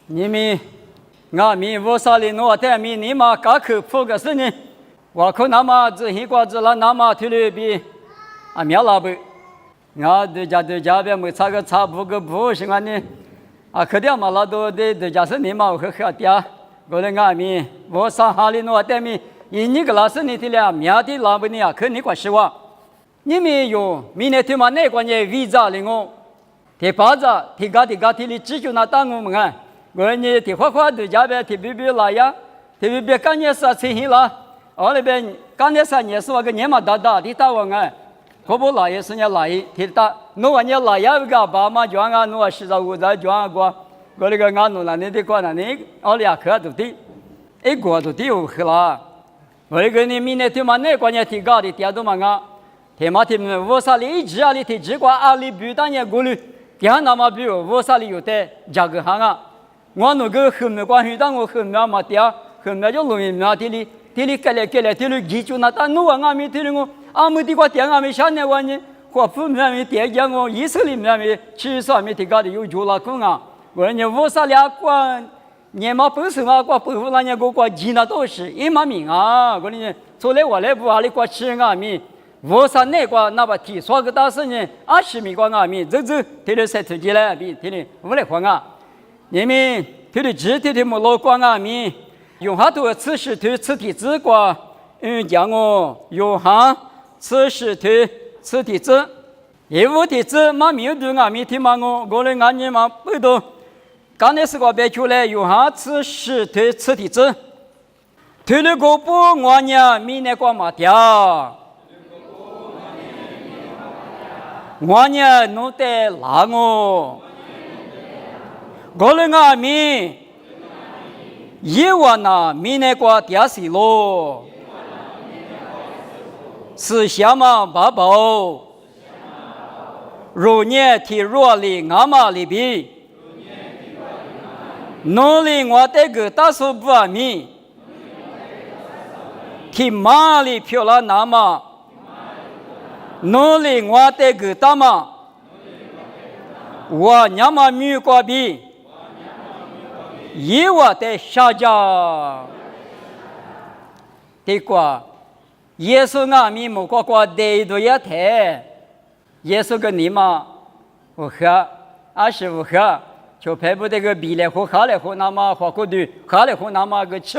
你们俺们我啥里诺带米你妈嘎口破个事呢？我可那么只一瓜子了，那么推了比啊苗老板，俺对家边没差个差不个不是俺呢啊，可点嘛老多对家是你妈和喝点，过来俺们我啥哈里诺带米，你个老师你的了苗的老板呢啊，可你快希望。你们有明年他妈那关键为啥哩我？提巴子提嘎提哩只就那当我们看，我呢提花对家边提比来呀，提比干年啥情形了？我那边干年啥年是我个年嘛大的打我看，可不来也是人来提打，侬话人来呀个爸妈叫俺侬是在屋在叫俺过，我那个俺侬那你的过那你我俩可都的，一个都的有去了，我那个你明年他妈那关键提高的点都嘛俺。天马天们，我啥里只阿里提只管阿里不当年过去，天那么比如我啥里有的价格行啊，我那个后面关系当我后面嘛点，后面就容易嘛地里改来地里记住那但侬俺们地里我俺们地瓜点俺们下年完呢，或府面面点讲我以色列面面其实俺们地搞的有做了工啊，我呢我啥俩管年嘛本身啊管不服那年个管记那都是一码命啊，我呢从来我来不阿里管吃俺们。我啥那个那把提说个大事呢？20米光啊米，这提了才出去了，比提了5来光啊。你们提了提的么老光啊米，用哈多此时提此地之光，讲我用哈此时提此地之，一无地之嘛没有对啊米提嘛我来按你嘛不多，刚才是个别出来用哈此时提此地之，提了个不我呢米那个嘛掉。我呢，弄得拉我，我来俺们，一万呐，明年过电视咯，思想嘛八宝，如年提弱里俺妈里边，努力我这个大手不阿米，提马里漂亮那么。努力我这个大嘛，我娘妈米过比，一我的下家，对过，耶稣俺米木过得多一天，耶稣个你嘛，我喝，25喝，就排不这个比来喝，喝来喝那么喝过的，喝来喝那么个吃，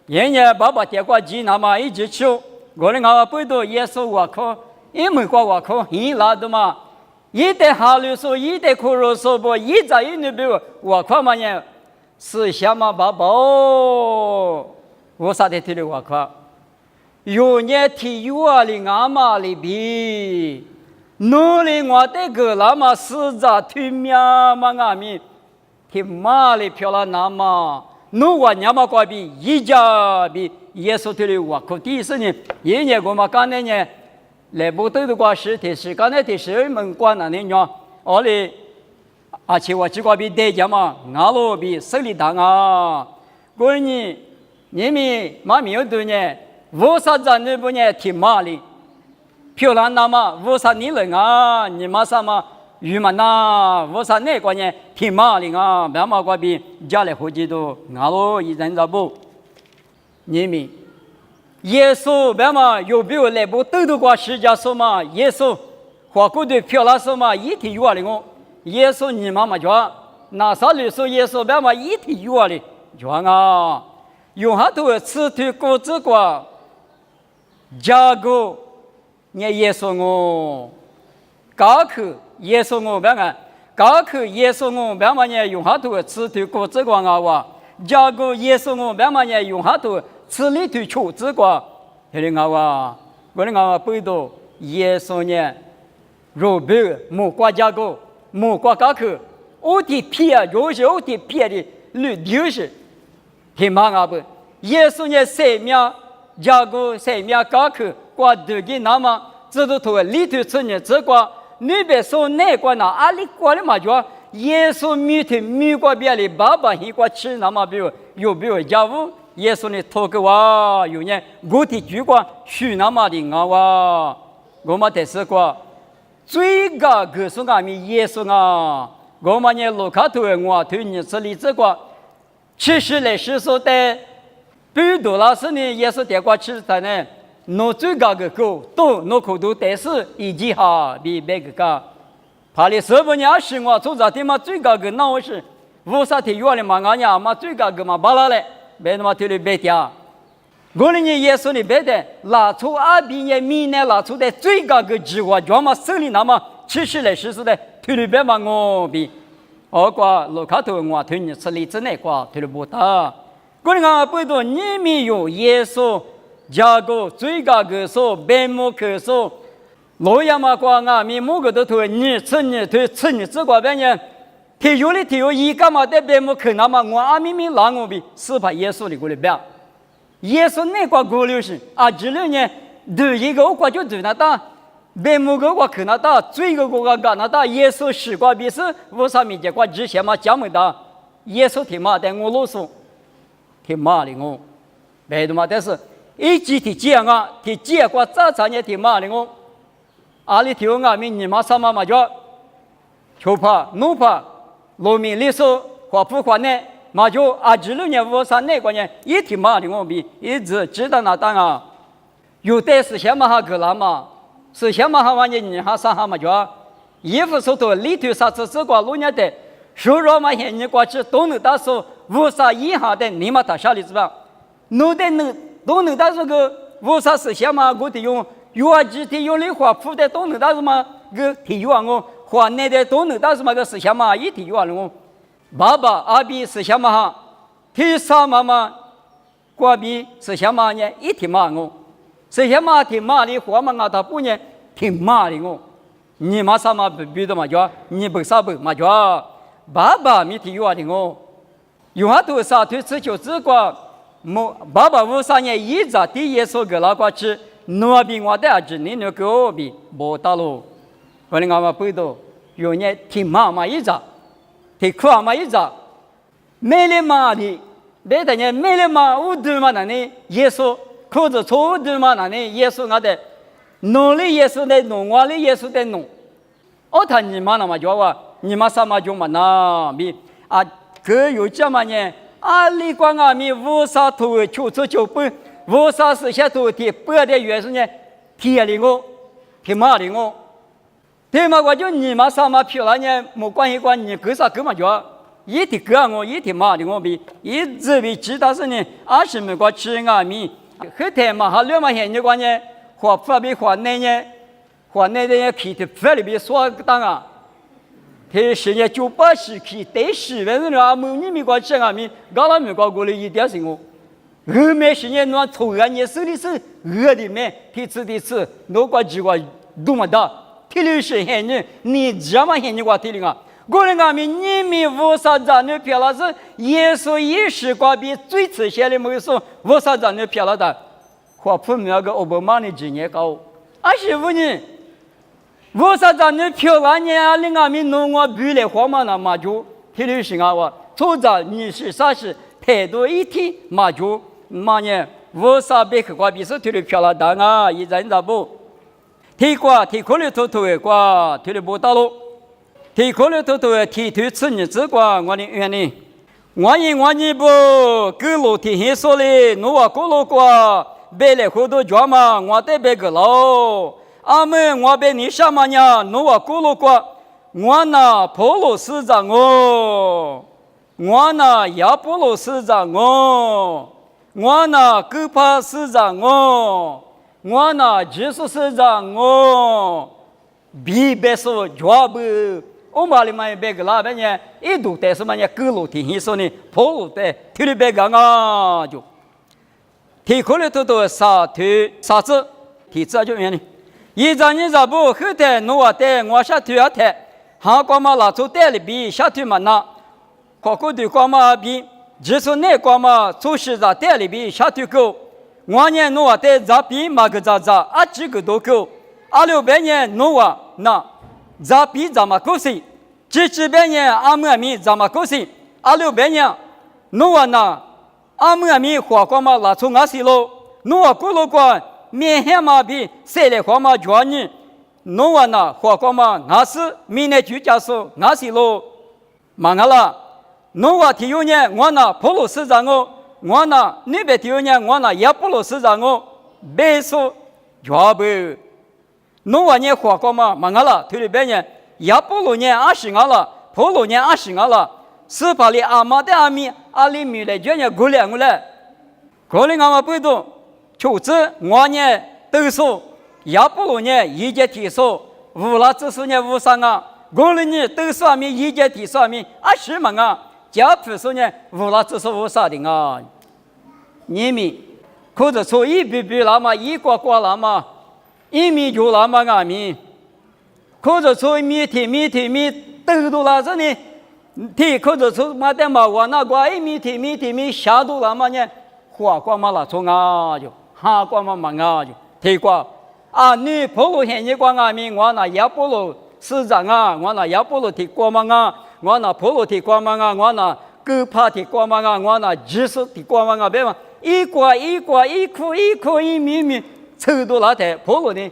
人家爸爸点过鸡那么一直吃，我的俺不多耶稣我靠。因为我靠，一拉的嘛，一代哈律说，一代苦肉说不，一在一那边我靠嘛呢，思想嘛宝宝，我啥的提的我靠，有年提有啊里俺妈里比，努力我这个那么实在推面嘛俺们，提马里漂亮那么，努我娘嘛过比一家比耶稣提的我靠，第一次呢，一年我嘛刚那年。来不对的话是提示，刚才提示门关那里呢，我哩，而且我只管比代价嘛，俺罗比手里当啊，过年你们妈没有对呢，我啥子那不呢提马哩，漂亮那么我啥你人啊，你妈啥嘛鱼嘛那，我啥那个呢提马哩啊，别嘛过比家里伙计都俺罗一人着不，你们。耶稣别嘛有没有来不都过世界说嘛？耶稣花过的漂亮说嘛？一天有的我，耶稣你妈妈讲，那啥律说耶稣别嘛一天有的讲啊，用哈多吃腿果子过，加个你耶稣我，高口耶稣我别个，高口耶稣我别嘛呢用哈多吃腿果子过啊哇，加个耶稣我别嘛呢用哈多。此里头求子过，那里我的我背到耶稣呢，若不莫国家个莫国家去，我的偏就是我的偏的律就是，天马阿不，耶稣呢生命家个生命家去，过得给那么，这都头里头吃呢，这个你别说那个那阿里过的嘛就，耶稣米过别的爸爸一过吃那么比如有没有家务？耶稣呢，托个哇，有呢，我的主管去那么的啊哇，我们得是个最高告诉俺们耶稣啊，我们呢路卡头我推你这里这个70来10岁的比多老师呢也是得过吃的呢，侬最高个狗都侬口头但是以及哈比别个怕你师傅娘是我做着的嘛最高个那我是无啥体育的嘛俺娘嘛最高个嘛巴拉嘞别他妈推了别掉我呢耶稣呢别的拿出阿比也米呢拿出的最高个计划专门手里那么70来10岁的推了别嘛我比我挂路卡头我推你吃里之内挂推了不大我呢不多你们有耶稣加个最高个说别木可说老亚嘛挂俺们某个都推你吃你推吃你这挂别人体育的体育一干嘛的别木可那么我阿明明让我比是怕耶稣的过来别耶稣那个过流是啊，这里呢，对一个我就对那大，别某个我看那大，最个我干那大，耶稣是个比是为啥没结果之前嘛讲没的，耶稣挺骂的我啰嗦，挺骂的我，别的嘛，但是一直挺讲啊，挺讲过早餐也挺骂的我，阿里听我们你妈什么嘛叫，球怕怒怕，农民历史花不花呢？嘛就啊，这6年5、3年过年，一天嘛的我比一直知道那当啊，有的是先嘛哈个啦嘛，是先嘛哈完年你哈啥哈嘛就，衣服手头里头啥子这个6年的，收入嘛现你过去都能打说5啥以下的你嘛打下里是吧？弄的能都能打这个5啥是先嘛我的用有几天用的话铺的都能打什么个体育啊我花那的都能打什么个是先嘛一体育啊我。爸爸阿比是什么哈？提啥妈妈？瓜比是什么呢？一天骂我，是什么天骂的话嘛？我他不呢？天骂的我，你妈啥嘛不比的嘛叫？你不啥不嘛叫？爸爸没听话的我，有哈多啥推吃就这个，爸爸为啥呢？一直第一说个那个吃，那比我的儿子你那个比不大喽？我们俺们不懂，有呢天骂嘛一直。提苦嘛一着，没了嘛的，别的呢没了嘛，我对嘛那呢，耶稣或者错对嘛那呢，耶稣我的，弄的耶稣的弄，我的耶稣的弄，我谈你嘛那么叫我，你嘛什么就嘛那比啊，可有这么呢？啊，你管俺们无啥头求出就不，无啥事下头提，不要的原是呢，提了我，提嘛的我。对嘛，我就你嘛啥嘛漂亮呢？没关系，关你干啥干嘛叫？一天干我，一天骂的我比，一直比其他事呢，20没过吃俺米，后天嘛还2嘛现你关呢，花发比花那呢，花那的皮的发里边说当啊，他10年9、80皮得10万人啊，没你没过吃俺米，搞了没过过来一点是我，后面10年那抽俺你手里手，饿的没，第次，那个几个多么大。提溜是现你，你这么现你我提溜啊！我们俺们你们无啥长得漂亮是耶稣一时光比最迟些的没有说无啥长得漂亮的，或普苗个奥巴马的职业高，25年，无啥长得漂亮呢？你俺们弄我比来花嘛那嘛就提溜是啊我，初着你是啥是太多一天嘛就嘛呢？无啥比个比是提溜漂亮的啊！一人咋不？提可了头头挂提了不到喽，提可了头头提头吃你只挂我的原理，我你不给楼梯先说嘞，我话过路挂别来好多家嘛，我得别个喽，阿们我别你什么呀？我话过路挂我那普罗市长我那亚波罗市长我那戈帕市长我那技术市长比别说抓不，我们里面别个那边呢，一度但是嘛呢，各路天气说呢，跑路的，提了别个啊就，提可了都啥推啥子，提这就原理，一张你咋不后头弄我的，我下推啊推，韩国嘛拿出带里比下推嘛那，韩国对国嘛比，技术那国嘛做事在带里比下推够。我呢，弄我的杂比马个杂啊，几个都够。2600年弄我那杂比咱们够些，这边呢阿们米咱们够些。2600年弄我那阿们米花光嘛拉出俺西喽，弄我过路过面向嘛比谁来花嘛叫你，弄我那花光嘛俺是明年就加说俺西喽，忙了，侬话体育呢，我那普鲁斯长哦，我那那边体育呢，我那也普鲁斯长哦，别说全部，侬话呢花光嘛，忙了，推里边呢，也普鲁呢20了，普鲁呢20了，是把里阿妈的阿米阿里米来叫呢过来过来，过来阿妈不懂，就是我呢都说，也普鲁呢一节提说，无了只是呢无上啊。过了呢，都说明一节提说明20嘛啊，假如说呢，无了只是无啥的啊，你们或者说一笔笔那么一挂挂那么一米就那么啊米，或者说米都那这呢，提或者说嘛的嘛我那挂一米下都那么呢，花挂嘛那从啊就哈挂嘛啊就提挂啊，你普罗现在挂啊米，我那也普罗。市长啊，我那也不如提过嘛啊，我那普罗提过嘛啊，我那狗怕提过嘛啊，我那技术提过嘛啊，别嘛，一块一颗一米，抽到那台普罗的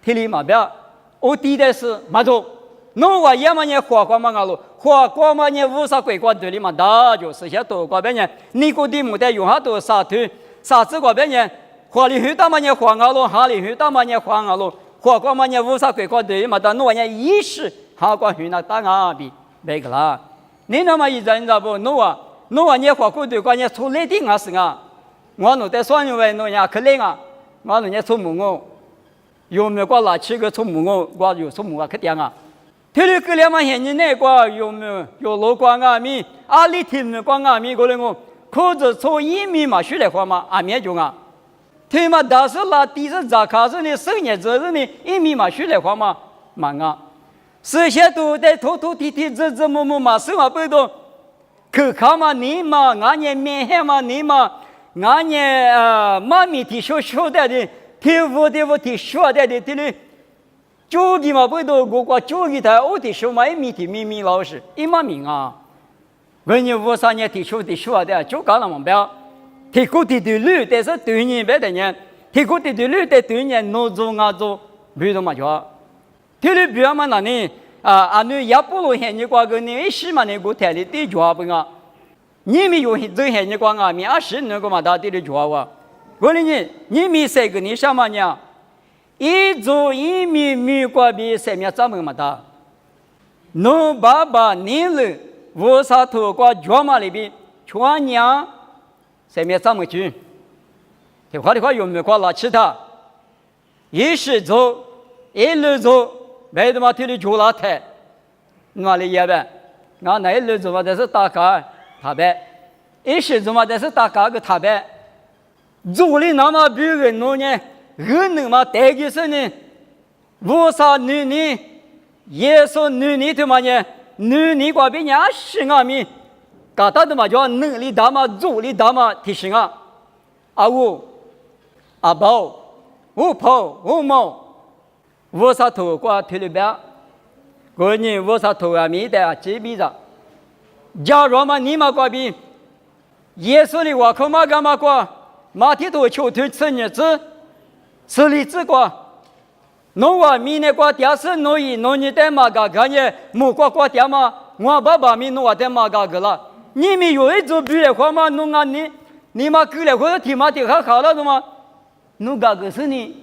体力嘛表，我第的是马祖，侬话也嘛呢花光嘛啊咯，花光嘛呢50块光对里嘛大就是些多过别人，你个地没得用下多啥腿，啥子过别人，花里胡大嘛呢花啊咯，哈里胡大嘛呢花啊咯。花光嘛呢50块块对嘛，但侬呢一时哈光去那打啊比没个啦，你那么一阵子不侬啊呢花过对关呢出来的啊是啊，我侬在双月侬呀可怜啊，我侬呢出门哦，有没有过拿起个出门哦，我有出门啊可点啊，体力个两嘛现在那个有没有老光啊米，阿里天没光啊米过来我，可是出1米嘛出来话嘛阿米就啊。他嘛，但是那第是咋开始呢？10年之后呢，一米嘛，出来话嘛，忙啊！这些都在偷直摸嘛，生活不动，可看嘛，你嘛，俺也面黑嘛，你嘛，俺也妈咪的小的，提屋的小的，这里，教给嘛不动，我教给他，我的小嘛1米的米老师，一嘛命啊！问你53年的小的，就干了嘛不要。提过的路，但是对你别的人，提过的路在对你弄做啊做，没得嘛叫。提了不要嘛那呢你也不如现在挂个你一时嘛你个台里对抓不啊？你们有走现在挂啊，面20那个嘛他对的抓哇。我问你们3个你什么呢？一做1米米挂比3米怎么嘛他？侬爸爸你了，我啥头挂抓嘛里边全娘。3米怎么去？这话的话有没有挂拿其他？一时做，一路做，没得嘛体力就拉抬，哪里也呗？俺那一路做嘛，但是大家他呗，一时做嘛，但是大家个他呗，做的那么比个侬呢，人能嘛带给谁呢？为啥你耶稣你的嘛呢？你挂比人10啊米。搞到的嘛叫能力大嘛，助力大嘛，提醒啊，阿五、阿宝、五婆、五毛，五啥头挂推里边，过年五啥头啊没得啊，几笔着。假如嘛你嘛挂比，耶稣的话可嘛干嘛挂，马蹄头球推吃日子，吃里子挂，侬话明年挂电视侬你带嘛个个呢，木挂电嘛，我爸爸咪侬话带嘛个了。你们有一种比来话嘛，弄啊你嘛过来或者提嘛提好了的嘛，弄个是你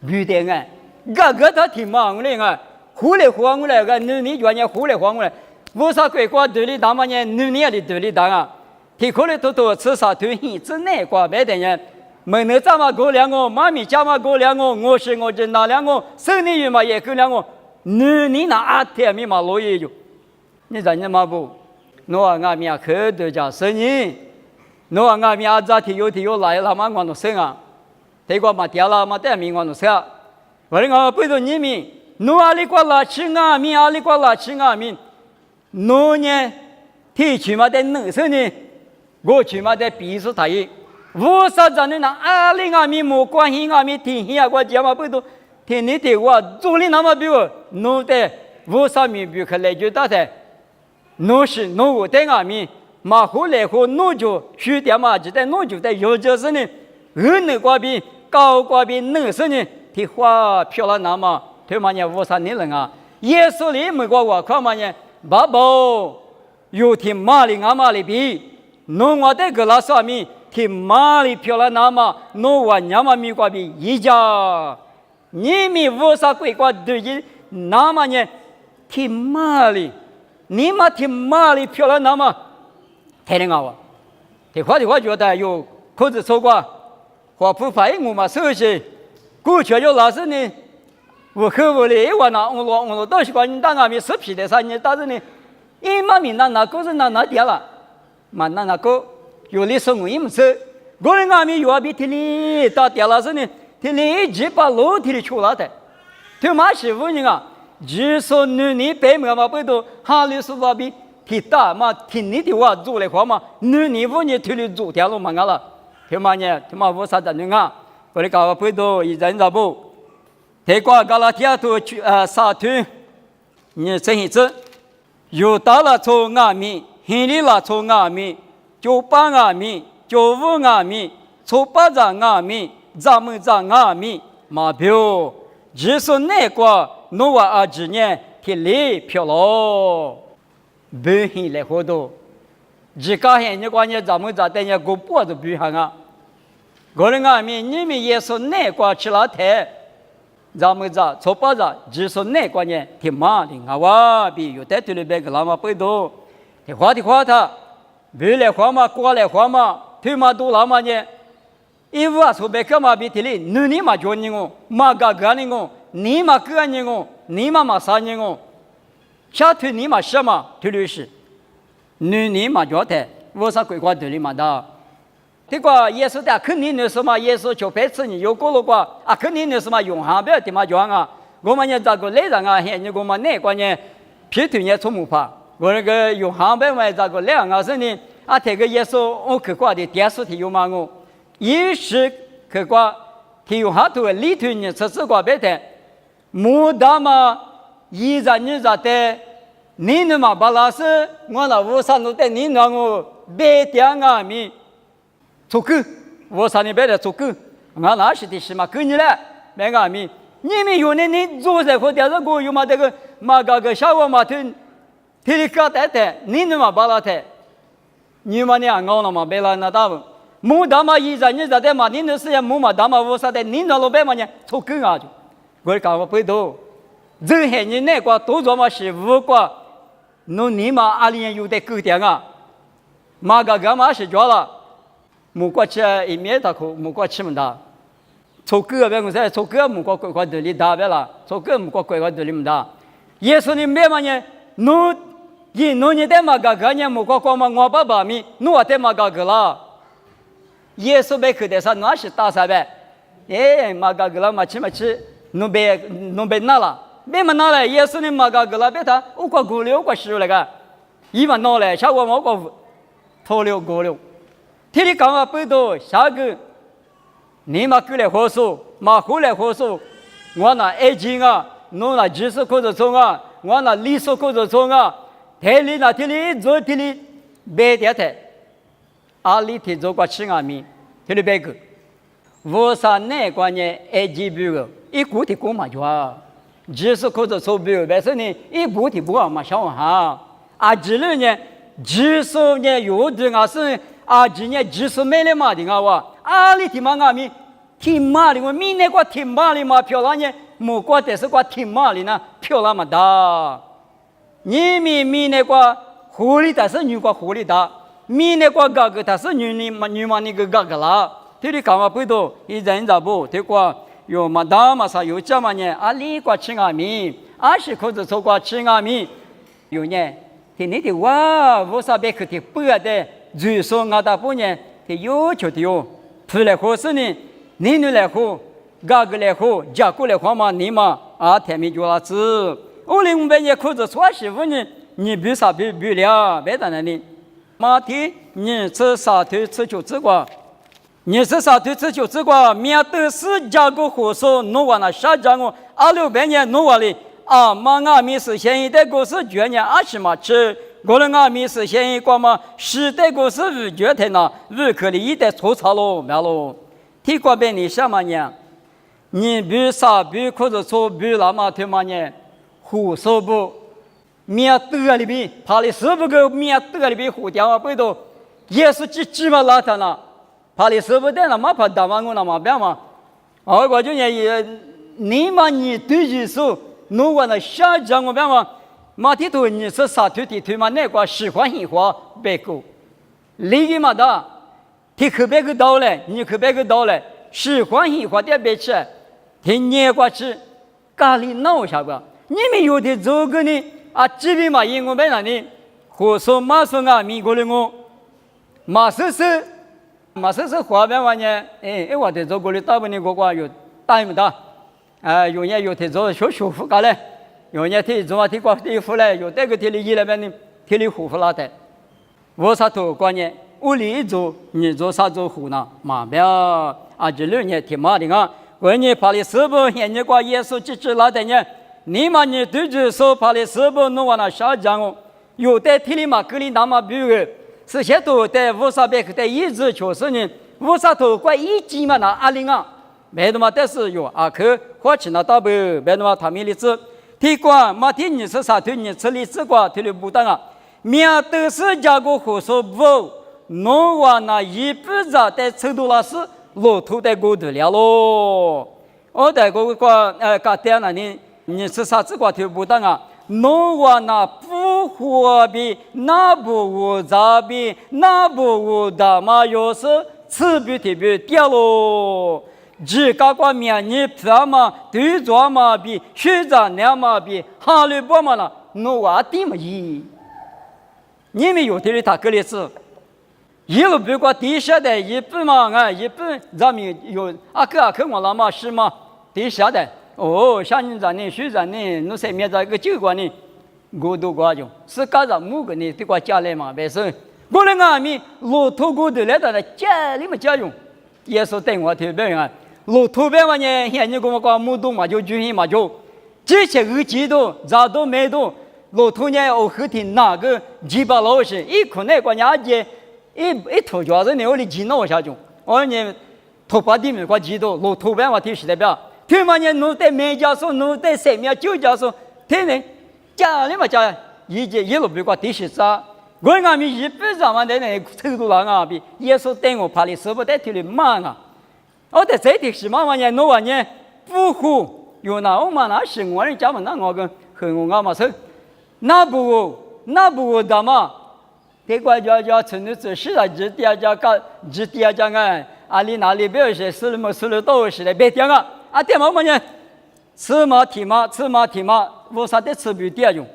比的哎，个他提嘛我来哎，后来换过来个，你原来后来换过来，为啥鬼瓜对里打嘛呢？你也的对里打啊，提过来都吃啥对现之内瓜白的人，没能咋嘛过两个，妈咪家嘛过两个，我是那两个，生意嘛也过两个，你那阿天咪嘛老爷就，你让你嘛不？侬话俺们可多家生意，侬话俺们阿扎提有来了嘛，我弄生啊，这个嘛掉了嘛，带命我弄生啊。我讲不如你们，侬阿里瓜拉吃俺们，阿里瓜拉吃俺们，侬呢提起嘛在弄生呢，我起码在鄙视他一，为啥子呢？阿里俺们没关系，俺们提起啊，我讲嘛不多，听你的话，做的那么比我，侬在为啥咪比可来就打噻？侬是侬我在俺们马后来后侬就学点嘛，就在侬就在有就是呢，能瓜比高瓜比能是呢，提花漂亮那么，对嘛呢？为啥你人啊？耶稣里没过我看嘛呢？爸爸，有天马里阿马里比，侬我的个拉萨米天马里漂亮那么，侬我娘们米瓜比一家，你们无啥鬼瓜对的那么呢？天马里，你们天马里漂亮那么，太灵啊！的话觉得有口子错过，话不反应我嘛熟悉，过去有老师呢。我和我的我那我都是关于当俺们视频的啥呢？但是呢，一嘛米那个是那点了，嘛那个有的时候我也不是，我人俺们有比天里到点了是呢，天里一把楼梯里出来的，他妈师傅呢啊，就说你白么嘛不都哈里是话比天大嘛天里的话做的话嘛，你不你天里做掉了嘛了，他妈呢他妈我啥子呢啊？我的搞不都一人咋不？泰国加拉提亚图沙图，你这一次有大了从阿米，黑里了从阿米，就八阿米，就五阿米，从八张阿米，咱们张阿米，马票，只是那个诺瓦阿之年天里漂了，不黑来活动，只干黑你关键咱们咱等下过波子不行啊，个人阿米你们也是那个吃了台。咱们这做包子，只是那关键挺忙的，我比有的对里边个那么不多，的话他，未来话嘛，过来话嘛，他嘛多那么呢，一万说别干嘛比提里，你嘛教你我，嘛个你我，你嘛个你我，你嘛啥你我，下头你嘛什么，对律师，你嘛教的，我啥规划对里嘛的。这个耶稣的肯定的什么？耶稣就白吃你有过了吧？啊，肯定的什么用哈不要怎么讲啊？我们呢这个来人啊，现在我们那个呢，皮头呢从不怕。我那个用哈不嘛这个来人啊是呢，啊这个耶稣我去过的电视题有嘛我，一时去过，题用哈头里头呢是过白的，木大嘛，一日你在的，你那么巴拉斯，我那无啥弄的，你那我白点啊米。做狗，我上你别的做狗，俺那是的是嘛，狗你来，别个咪，你们有你做这个电视锅有嘛这个嘛个小娃嘛听，听你搞带带，你那么巴拉带，你嘛你俺熬了嘛别了那大不，木大嘛一日你在的嘛，你那是也木嘛大嘛我啥的，你那老白嘛呢做狗啊就，我搞我不懂，这些你那个都做嘛是无个，侬你嘛阿里有的狗点啊，嘛个嘛是做了。木瓜吃一面大口，木瓜吃么大？从个别我说，从个木瓜乖乖的里大别了，从个木瓜乖乖的里么大？耶稣你没嘛呢？侬你在嘛个呢？木瓜光嘛我爸米，侬在嘛个了？耶稣别去的啥？那是大啥呗？哎，嘛个了嘛吃，侬别拿了，别嘛拿了，耶稣你嘛个了别他，我过过了，我过十那个，一万拿来，小我我过偷了过了。天里讲话不多，下个你嘛过来合作，嘛回来合作，我那爱情啊，侬那技术可是从啊，我那历史可是从啊，天里那天里做天里白点的，阿里天做过吃阿米，天里白个，我啥那关键爱情不个，一股的过嘛就啊，技术可是从不，但是呢，一股的不嘛想哈，啊，这里呢，技术呢有的啊是。啊，今年技术没了嘛的啊哇，阿里天嘛阿米，天马里我明年过天马里嘛漂亮呢，莫过但是过天马里呢漂亮嘛大，你明年过狐狸但是女过狐狸大，明年过哥哥但是女嘛那个哥哥啦，这里讲话不多，一人咋不？这个有嘛大嘛啥有这么呢？阿里过吃阿米，阿是可是做过吃阿米，有呢，天你的哇，我啥别去的不的。就说俺大半年他要求的哟，出来合适呢，你来合，哥哥来合，家过来合嘛，你嘛啊，天命就那子。我们半年可是说媳妇呢，你比啥比了，别在那里。马天你吃啥头吃就吃过，你吃啥头吃就吃过，面对是家个合适，弄完了啥家我26半年弄完了，啊，妈俺们是现在个是去年20嘛吃。我们阿米是现一个嘛，时代个是无觉得呢，无可理的粗糙喽，没喽。提过别你什么呢？你比啥比可是错比那么他妈呢？胡说不？面得里边，怕你是不个面得里边互相背头，也是几嘛拉他了，怕你是不得了嘛怕打完我那嘛别嘛，我就也你嘛你对于说，如果那下降我别嘛，马蹄头你是啥腿的腿嘛那个喜欢喜欢别个，离个嘛的，提可别个到嘞，你可别个到嘞，喜欢喜欢的别吃，听你过去，咖喱闹啥个，你们有的这个呢？这边嘛，因我们那里，或说马说啊，美国人我，马是花边玩呢，我在中国的大部分国家有大不大？有人有在做小舒服干嘞，有人在做提过衣服嘞，有这个提里衣那边的提里护肤拉的，我啥头关键，屋里做你做啥做湖南嘛不要这2年挺麻的啊，我你怕你是不现你过耶稣支持拉的呢？你嘛你对着手怕的是不弄完了下降哦？有的体力嘛，格里那么比如是些头的500的一直确实呢，50头怪一斤嘛那20啊，没的嘛，但是有去花钱那大不，没的嘛他们的子，提管嘛提你是啥推你吃里吃瓜推里不当啊，面都是加个胡说不，弄完那一不着的程度那是骆驼的骨头了咯，我在个搞点那呢。你是啥子瓜推不当啊？弄完那不货币，那不无杂币，那不无大嘛，又是吃不特别掉咯。只搞个面你票嘛，对桌嘛比，学长两嘛比，哈利波嘛了，弄完地嘛一。你们有的他个例子，一路不过地下的一半嘛，一半咱们有个我那嘛是嘛，地下的。像你这呢，学长呢，侬身边这个酒馆呢，我都挂着，是干啥木个呢？对挂家来嘛，别是。我的阿弥，骆驼骨头来到了家里面家用，也是等我特别啊。骆驼别嘛呢，现在跟我讲木头嘛就举行嘛就，这些个几多，咋都没多。骆驼呢，我后天哪个几把老师，一可能关家姐，一头脚子呢，我的筋脑下去，我呢头发地面挂几多，骆驼别嘛提示代表。听嘛呢，弄得没家说，弄得3面9家说，听呢，家里嘛家，一路不过第10啥，我阿弥一辈子嘛在那程度上啊，比耶稣等我怕你舍不得提里慢啊，我在这里是嘛呢，弄完呢不苦，有那我嘛那是我人家嘛那我跟和我阿嘛说，那不的嘛，这个叫成都只是啊，只第二家啊，阿里哪里不要是死了么死了多是的，别讲啊。点嘛呢？吃嘛提嘛，我啥的吃不掉用。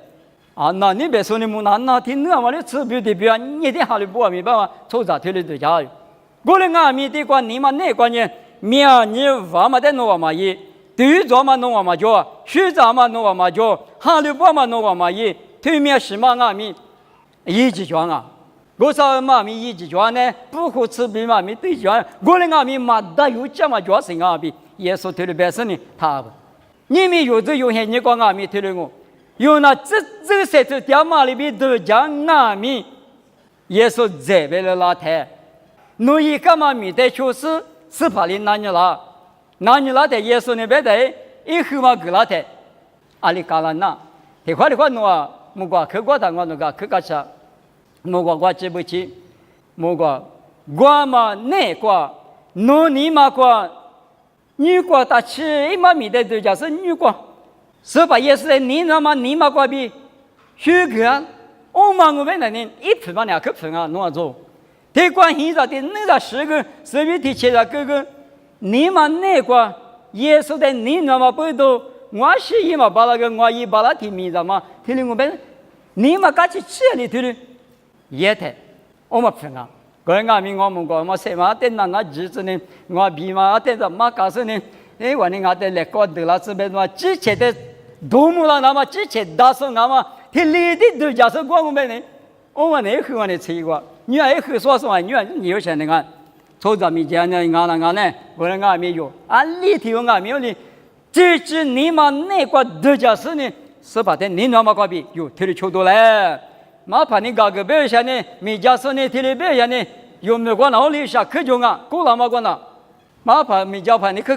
那你别说你木那听那嘛的吃不的不你的哈里不明白嘛？抽查推理对家用。我的阿弥的关你嘛那关呢？面你话嘛得弄嘛一，对着嘛弄嘛叫，学长嘛弄嘛叫，哈里不嘛弄嘛一，对面是嘛阿弥一级讲啊。我说嘛咪一级讲呢，不可吃比嘛咪对讲，我的阿弥嘛大有讲嘛叫是阿弥。耶稣推了别生呢，他不，你们有这有些你讲阿弥推了我，有那这些这条马里边都讲阿弥，耶稣这边的拉台，侬一个嘛米的确实是怕你拿你拉台耶稣那边的，一后嘛给拉台，阿里嘎啦那，这块的话侬啊，莫怪客观的我侬个客家吃，莫怪我记不起，莫怪我嘛那怪，侬你嘛怪。女国大吃一嘛米的都叫是女国，是吧？也是你那么你嘛国比，许个我们那里一盆嘛2个盆啊，弄做。这关现在的那个10个10月的7个，你嘛那个也是的你那么不多，我是一嘛把那个我一把那提米的嘛，提了我们你嘛赶紧吃里头的，也得我们盆啊。个人阿弥我们讲嘛，什么等那日子呢？我比嘛等着嘛告诉你，我呢等来搞得了这边嘛，之前的土木了那么之前打算那么，他里的都假设我们呢，我们那和我们吃过，你还和说什么？你有钱的看，抽着米钱呢，俺呢，个人阿弥有，里头阿弥有呢，这你嘛那个都假设呢，是把的你那么个比有提的求多嘞。麻烦你搞个表现呢，米家说呢，提的表现呢，有没有管哪里下可中啊？够了吗？管哪？麻烦米家盘你搞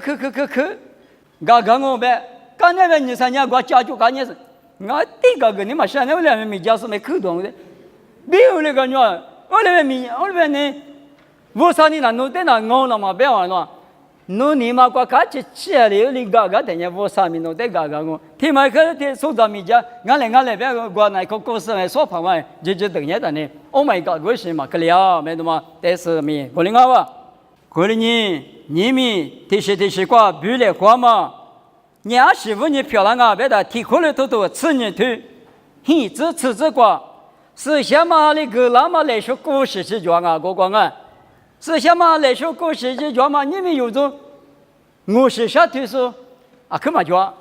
我呗，刚那个你3年我家就干你是，我第个你嘛现在我两米家是没口动的，没有那个鸟，我那边呢，我啥你那弄的那熬了嘛，别玩了。弄你嘛过卡起起来了，你嘎嘎等下我啥米弄的嘎嘎我，天嘛可天手上米家，俺来别个过来过事来说旁边，就等下等呢。Oh my God， 为什么可了？没得嘛，但是米过来吧，过来你米这些瓜不来花嘛，你儿媳妇你漂亮啊，别的提过来都吃你头，嘿，吃瓜，是什么那个那么来说故事是讲啊，我讲啊。是什么来说故事就讲嘛？你们有种，我是啥推说啊？干嘛讲？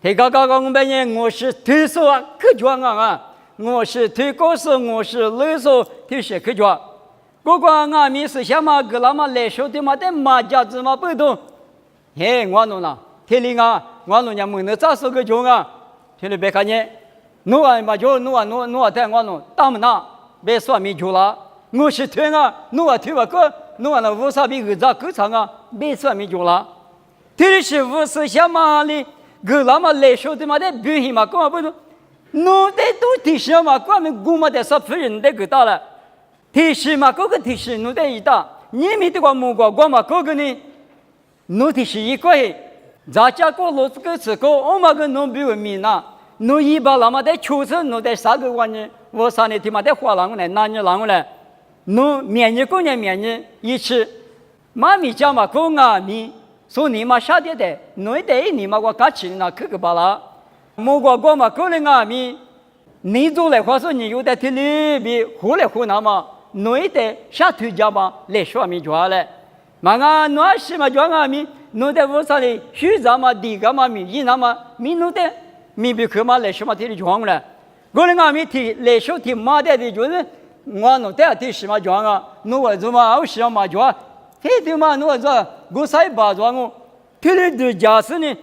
他刚我们呢，我是推说啊，可讲啊！我是推告诉我是来说推是可讲。我讲俺们是什么个那么来说的嘛？但马家子嘛不懂。嘿，我弄了，听里啊，我弄人们那咋说个讲啊？听里别看见，弄啊嘛就弄啊，但我弄当不拿，别说没就了。我是推啊，我推吧个，我那为啥比个咋够长啊？没算没用了。推的是不是什么的？个那么来说的嘛，得表现嘛，干嘛不懂？我得都提示嘛，我们姑妈得说夫人得个大了。提示嘛，各个提示我得一打，你们的话木瓜我嘛各个呢？我提示一个嘿，咱家个老子个吃个，我嘛个弄比为米呐，我一把那么得确实我得啥个玩意？我啥呢？他妈得花啷个来，拿你啷个来？侬面日过年面日一吃，妈咪家嘛过啊米，所以你嘛晓得的，侬得你嘛我搞起那可个巴拉，莫过嘛过来啊米，你做来话说你有的听里比胡来胡那嘛，侬得下头家嘛来说米抓来，嘛啊侬是嘛抓啊米，侬得我啥哩虚杂嘛地个嘛米一那嘛米侬得米比可嘛来说嘛听里抓来，过来啊米听来说听嘛的就是。我弄点点什么装啊？弄我做嘛，我喜欢嘛装，嘿对嘛，弄我做，我啥也不装我，天天都家是呢，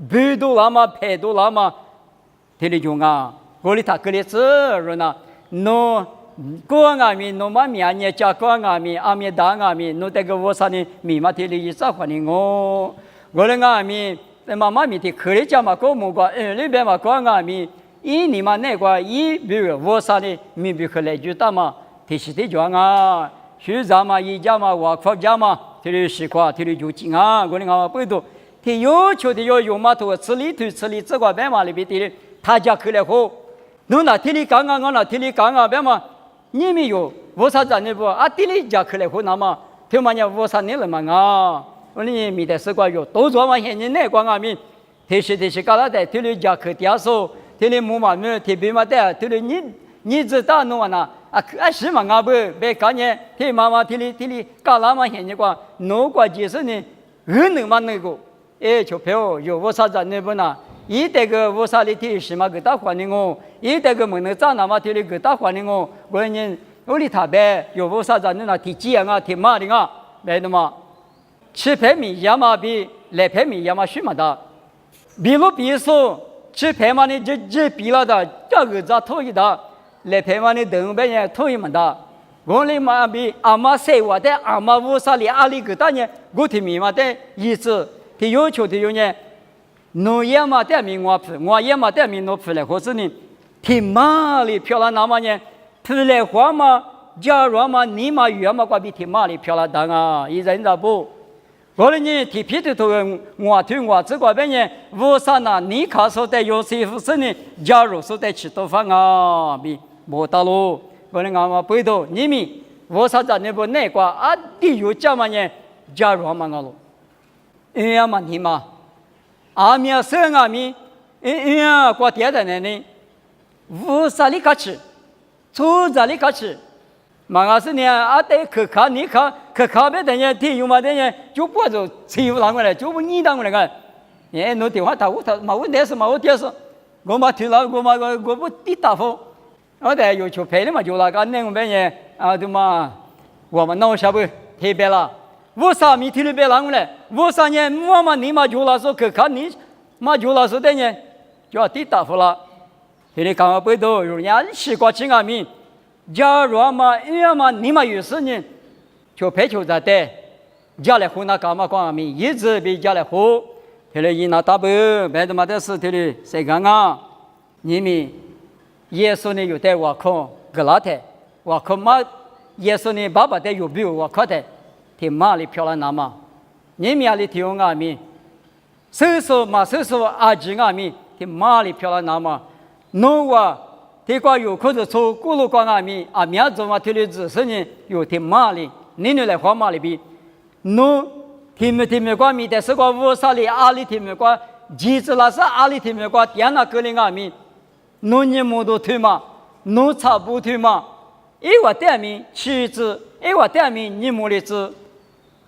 背都拉嘛，背都拉嘛，天天装啊，我里他个里吃着呢，弄过阿米，弄嘛面呢，加过阿米，阿米打阿米，弄这个我啥呢？米嘛天天一早欢迎我里阿米，在妈妈米的可里家嘛，过木瓜，里边嘛过阿米。一你嘛那个一比如我啥的，米比可来就大嘛，提示的讲啊，学啥嘛，一家嘛，我靠家嘛，提里十块，提里就金啊，我那个不多，提要求的要用嘛头，吃里这个白嘛里边提里，他家去来喝，侬那提里刚刚我那提里刚刚白嘛，你没有，我啥子呢不？啊提里家去来喝那嘛，提嘛呢我啥呢了嘛啊，我那米的十块有，都做嘛现在那光啊米，提示搞了的，提里家去点数。天天木嘛没天别嘛的，天天你知道弄完了啊是嘛啊不别搞呢，天妈妈天天搞那么现在讲弄过就是呢，能嘛那个，哎就票有我啥子那不呢？一这个我啥的天是嘛个大环境哦，一这个门能长那么天的个大环境哦，我人我里他呗有我啥子那天鸡啊天马的啊，没的嘛，吃排米亚嘛比来排米亚嘛许嘛大，比如说。吃排嘛呢，这比了的，这个咋同意的？来排嘛呢，等别人同意嘛的。我哩嘛比阿妈生我的，阿妈我啥哩阿里个大呢？我听明嘛的意思，他要求的有呢，农业嘛的明我批，我也嘛的明我批来，或是呢，听嘛哩漂亮那么呢？批来话嘛，假如嘛你嘛越嘛挂比听嘛哩漂亮当啊，一人咋不？我呢，提皮的头，我对我这个边呢，我啥呢？你看说的有些不是呢，假如说的吃多饭啊，比没得喽。我呢，我不懂，你们我啥子那不那个啊？你有讲嘛呢？假如嘛我喽，呀嘛你嘛，阿米啊生阿米，呀过点的呢，我啥里个吃，出啥里个吃。嘛个是呢，啊得可看你看，可看别等下天有嘛等下就不就欺负啷个来，就不你当个来个，哎，侬电话打我嘛问题是嘛我电视，我嘛听了我不地答复，我得有求赔的嘛就那个那个边呢啊对嘛，我们弄下不特别了，我啥没听的别啷个来，我啥呢我嘛你嘛就那说可看你嘛就那说等下就要地答复了，天天看我不多，人家西瓜青啊米。假如嘛，要么你们有事呢，就陪球在带，家里湖南干嘛光米，一直比家里湖，他嘞一拿大包，别的嘛的事，他嘞谁干啊？你们耶稣呢有带我看格拉特，我看嘛耶稣呢爸爸带有比我看的，挺马里漂亮那么，你们里听我们，叔叔嘛叔叔阿姐我们挺马里漂亮那么，侬我这个有可能从咕噜光我们啊苗子嘛听的知识呢有挺马里，你来花马里比，侬听没关米的是个乌沙里阿里听没关，机子拉是阿里听没关，电脑格里我们。侬你么都推嘛，侬差不推嘛？一个点名妻子，一个点名你么的子，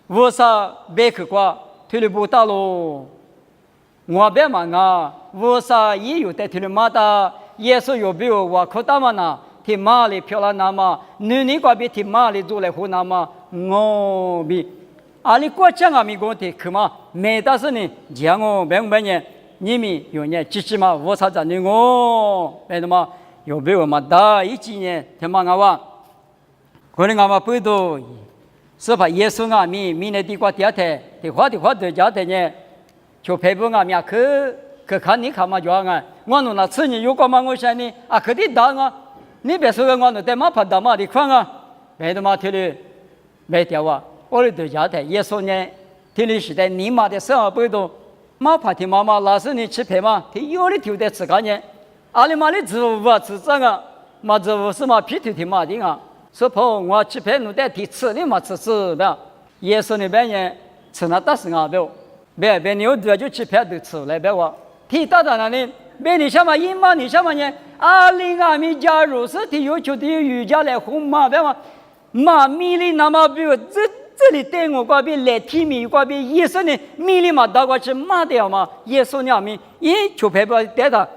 为啥别去过推了不到喽？我别嘛啊，为啥也有在推了马达？耶稣有没有我可大嘛呢？提马里漂亮那么，你个别提马里做来湖那么，我比阿里国家啊，咪讲提去嘛，没但是呢，讲我明白呢。你们有年支持嘛？我操在你我，为什么有没有嘛？大一几年，他妈我话，可能我们不都是把耶稣啊米那地瓜地台，地花的家的呢，就陪伴我们去看你看嘛就啊，我弄那次你有个嘛我想你啊，可得打啊，你别说个我弄在马爬打嘛的看啊，为什么听的没掉啊？我的家的耶稣呢，听的时代你妈的生活不都。马爬的妈妈老是你吃陪嘛，他有的丢在吃干呢，阿里妈的植物啊吃这个，嘛植物是嘛皮头的嘛的啊，说朋我吃陪弄在地吃的嘛吃的，耶稣那边呢吃那大事啊别牛多就吃陪都吃来别我，提到的那里，别你什么因嘛你什么呢？阿里阿米加入是提有求的瑜伽来红嘛别嘛，嘛米里那么比如这里对我这边来提米这边耶稣呢，米里嘛到过去骂掉嘛，耶稣呢米一就陪不带他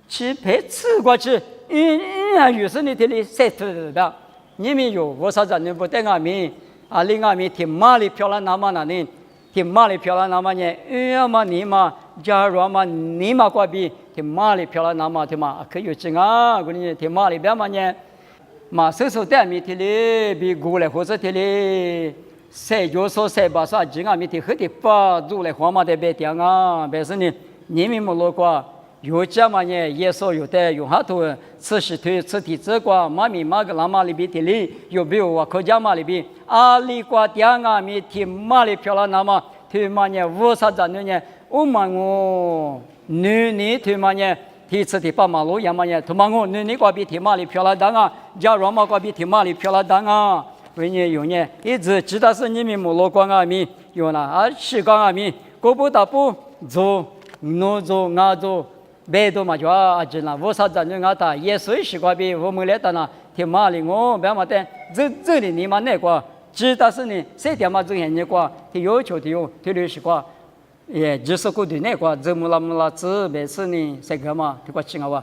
去陪吃过去，于是你这里塞出的，你们有我啥子你不带我米啊？另外米挺马里漂亮那么那呢，挺马里漂亮那么呢，嘛你嘛假如嘛你嘛这边挺马里漂亮那么的嘛，可以进啊，我呢挺马里边嘛呢，嘛手手带米这里比过来或者这里。谁就说谁把啥子啊？米的喝的把入来黄马的别点啊！别是呢，你们没落过，有家嘛呢？耶稣有的用哈头吃西推吃地这个妈咪妈个拉马里边的里有没有我客家马里边阿里瓜点啊？米的马里漂亮那么推嘛呢？五啥子呢？我嘛我你推嘛呢？提吃的把马路样嘛呢？他妈我你瓜比提马里漂亮当啊？假如嘛瓜比提马里漂亮当啊？为年有年，一直知道是你们没落光阿米，有那啊西光阿米，各不打不做，侬做俺做，别多嘛就啊知啦，我啥子人俺打，也随时光比我们来打那，听马里我别嘛的，这里你嘛那个，知道是呢，谁点嘛做现那个，他要求的有，他的是个，也就是固定那个，这么啦子，别是呢，这个嘛，这个情况哇。